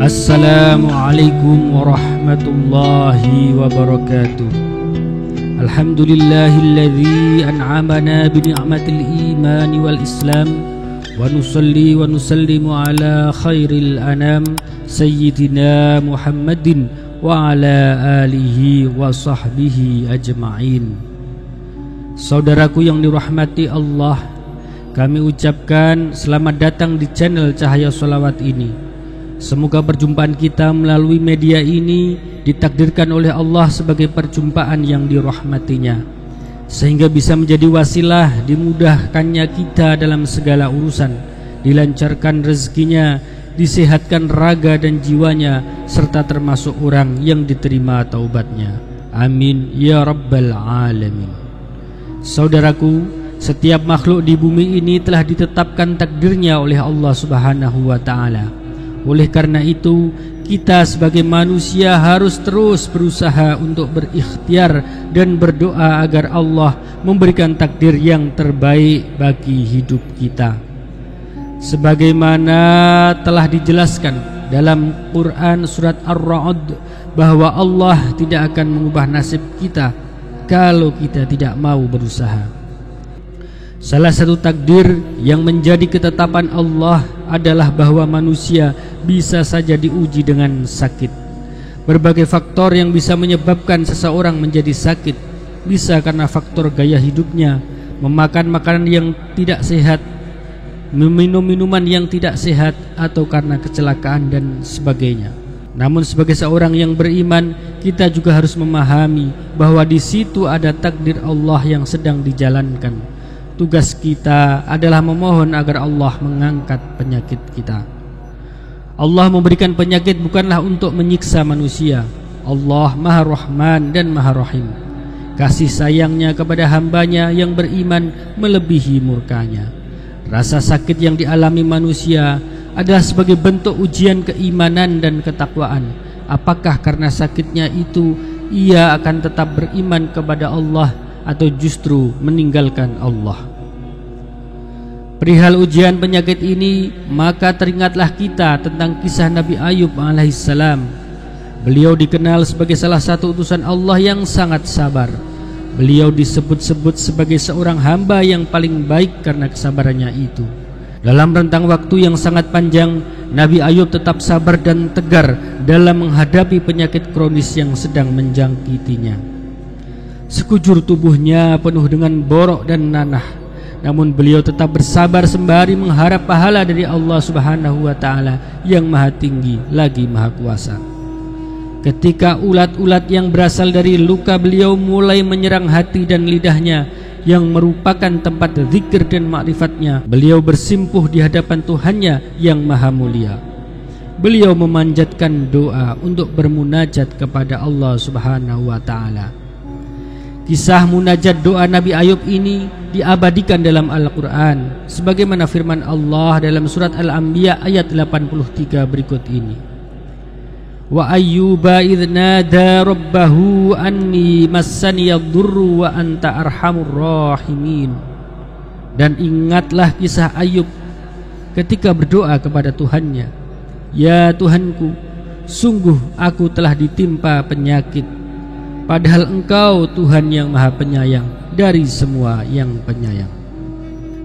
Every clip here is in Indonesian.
Assalamualaikum warahmatullahi wabarakatuh. Alhamdulillahilladzi an'amana bi ni'matil imani wal islam wa nusalli wa nusallimu ala khairil anam sayyidina Muhammadin wa ala alihi wa sahbihi ajma'in. Saudaraku yang dirahmati Allah, kami ucapkan selamat datang di channel Cahaya Sholawat ini. Semoga perjumpaan kita melalui media ini ditakdirkan oleh Allah sebagai perjumpaan yang dirahmatinya, sehingga bisa menjadi wasilah dimudahkannya kita dalam segala urusan, dilancarkan rezekinya, disehatkan raga dan jiwanya, serta termasuk orang yang diterima taubatnya. Amin ya rabbal alamin. Saudaraku, setiap makhluk di bumi ini telah ditetapkan takdirnya oleh Allah Subhanahu wa ta'ala. Oleh karena itu, kita sebagai manusia harus terus berusaha untuk berikhtiar dan berdoa agar Allah memberikan takdir yang terbaik bagi hidup kita. Sebagaimana telah dijelaskan dalam Quran surat Ar-Ra'd bahwa Allah tidak akan mengubah nasib kita kalau kita tidak mau berusaha. Salah satu takdir yang menjadi ketetapan Allah adalah bahwa manusia bisa saja diuji dengan sakit. Berbagai faktor yang bisa menyebabkan seseorang menjadi sakit, bisa karena faktor gaya hidupnya, memakan makanan yang tidak sehat, meminum minuman yang tidak sehat, atau karena kecelakaan dan sebagainya. Namun sebagai seorang yang beriman, kita juga harus memahami bahwa di situ ada takdir Allah yang sedang dijalankan. Tugas kita adalah memohon agar Allah mengangkat penyakit kita. Allah memberikan penyakit bukanlah untuk menyiksa manusia. Allah Maha Rahman dan Maha Rahim. Kasih sayangnya kepada hambanya yang beriman melebihi murkanya. Rasa sakit yang dialami manusia adalah sebagai bentuk ujian keimanan dan ketakwaan. Apakah karena sakitnya itu ia akan tetap beriman kepada Allah atau justru meninggalkan Allah? Perihal ujian penyakit ini, maka teringatlah kita tentang kisah Nabi Ayub alaihissalam. Beliau dikenal sebagai salah satu utusan Allah yang sangat sabar. Beliau disebut-sebut sebagai seorang hamba yang paling baik karena kesabarannya itu. Dalam rentang waktu yang sangat panjang, Nabi Ayub tetap sabar dan tegar dalam menghadapi penyakit kronis yang sedang menjangkitinya. Sekujur tubuhnya penuh dengan borok dan nanah, namun beliau tetap bersabar sembari mengharap pahala dari Allah Subhanahu wa ta'ala yang maha tinggi lagi maha kuasa. Ketika ulat-ulat yang berasal dari luka beliau mulai menyerang hati dan lidahnya yang merupakan tempat zikir dan ma'rifatnya, beliau bersimpuh di hadapan Tuhannya yang maha mulia. Beliau memanjatkan doa untuk bermunajat kepada Allah Subhanahu wa ta'ala. Kisah munajat doa Nabi Ayub ini diabadikan dalam Al-Quran sebagaimana firman Allah dalam surat Al-Anbiya ayat 83 berikut ini. Wa ayyuba idh nada rabbahu anni massaniyadh-dhurru wa anta arhamur rahimin. Dan ingatlah kisah Ayub ketika berdoa kepada Tuhannya, ya Tuhanku, sungguh aku telah ditimpa penyakit, padahal Engkau Tuhan yang maha penyayang dari semua yang penyayang.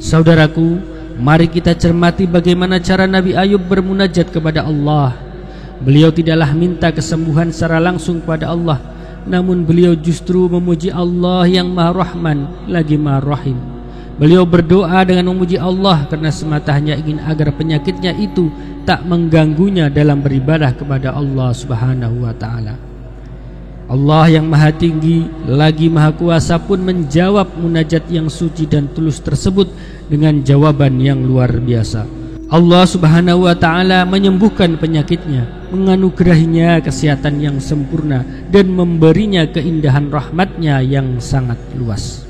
Saudaraku, mari kita cermati bagaimana cara Nabi Ayub bermunajat kepada Allah. Beliau tidaklah minta kesembuhan secara langsung kepada Allah, namun beliau justru memuji Allah yang maha Rahman lagi maha Rahim. Beliau berdoa dengan memuji Allah karena semata hanya ingin agar penyakitnya itu tak mengganggunya dalam beribadah kepada Allah Subhanahu wa ta'ala. Allah yang maha tinggi lagi maha kuasa pun menjawab munajat yang suci dan tulus tersebut dengan jawaban yang luar biasa. Allah Subhanahu wa ta'ala menyembuhkan penyakitnya, menganugerahinya kesehatan yang sempurna, dan memberinya keindahan rahmatnya yang sangat luas.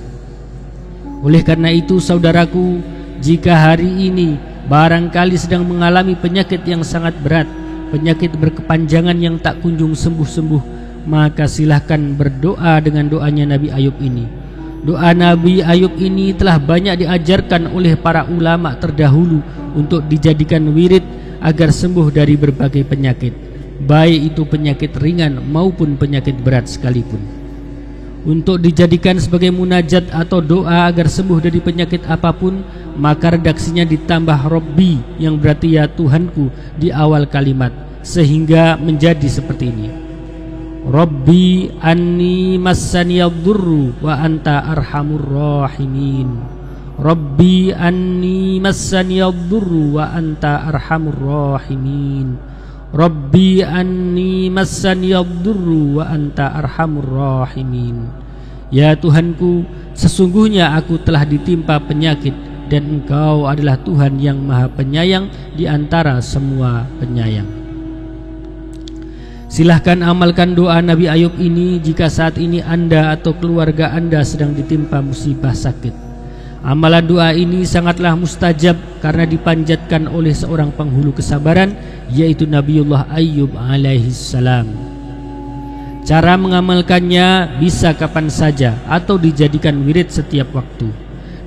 Oleh karena itu saudaraku, jika hari ini barangkali sedang mengalami penyakit yang sangat berat, penyakit berkepanjangan yang tak kunjung sembuh-sembuh, maka silahkan berdoa dengan doanya Nabi Ayub ini. Doa Nabi Ayub ini telah banyak diajarkan oleh para ulama terdahulu untuk dijadikan wirid agar sembuh dari berbagai penyakit, baik itu penyakit ringan maupun penyakit berat sekalipun. Untuk dijadikan sebagai munajat atau doa agar sembuh dari penyakit apapun, maka redaksinya ditambah Rabbi yang berarti ya Tuhanku di awal kalimat, sehingga menjadi seperti ini: Rabbi anni massaniyadh-dhurru wa anta arhamur rahimin. Rabbi anni massaniyadh-dhurru wa anta arhamur rahimin. Rabbi anni massaniyadh-dhurru wa anta arhamur rahimin. Ya Tuhanku, sesungguhnya aku telah ditimpa penyakit dan Engkau adalah Tuhan yang Maha Penyayang di antara semua penyayang. Silahkan amalkan doa Nabi Ayub ini jika saat ini Anda atau keluarga Anda sedang ditimpa musibah sakit. Amalan doa ini sangatlah mustajab karena dipanjatkan oleh seorang penghulu kesabaran, yaitu Nabiullah Ayub alaihissalam. Cara mengamalkannya bisa kapan saja atau dijadikan wirid setiap waktu.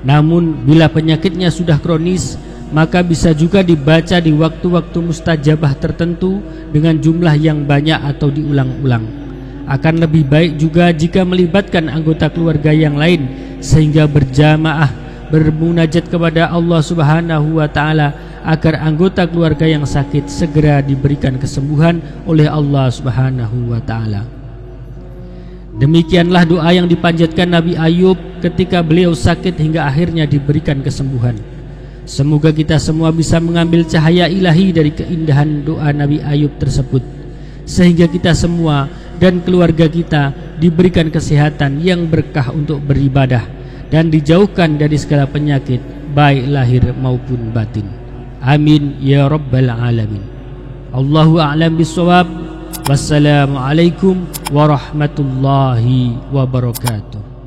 Namun bila penyakitnya sudah kronis, maka bisa juga dibaca di waktu-waktu mustajabah tertentu dengan jumlah yang banyak atau diulang-ulang. Akan lebih baik juga jika melibatkan anggota keluarga yang lain, sehingga berjamaah bermunajat kepada Allah Subhanahu wa taala agar anggota keluarga yang sakit segera diberikan kesembuhan oleh Allah Subhanahu wa taala. Demikianlah doa yang dipanjatkan Nabi Ayub ketika beliau sakit hingga akhirnya diberikan kesembuhan. Semoga kita semua bisa mengambil cahaya ilahi dari keindahan doa Nabi Ayub tersebut, sehingga kita semua dan keluarga kita diberikan kesehatan yang berkah untuk beribadah dan dijauhkan dari segala penyakit baik lahir maupun batin. Amin ya rabbal alamin. Allahu a'lam bissawab. Wassalamualaikum warahmatullahi wabarakatuh.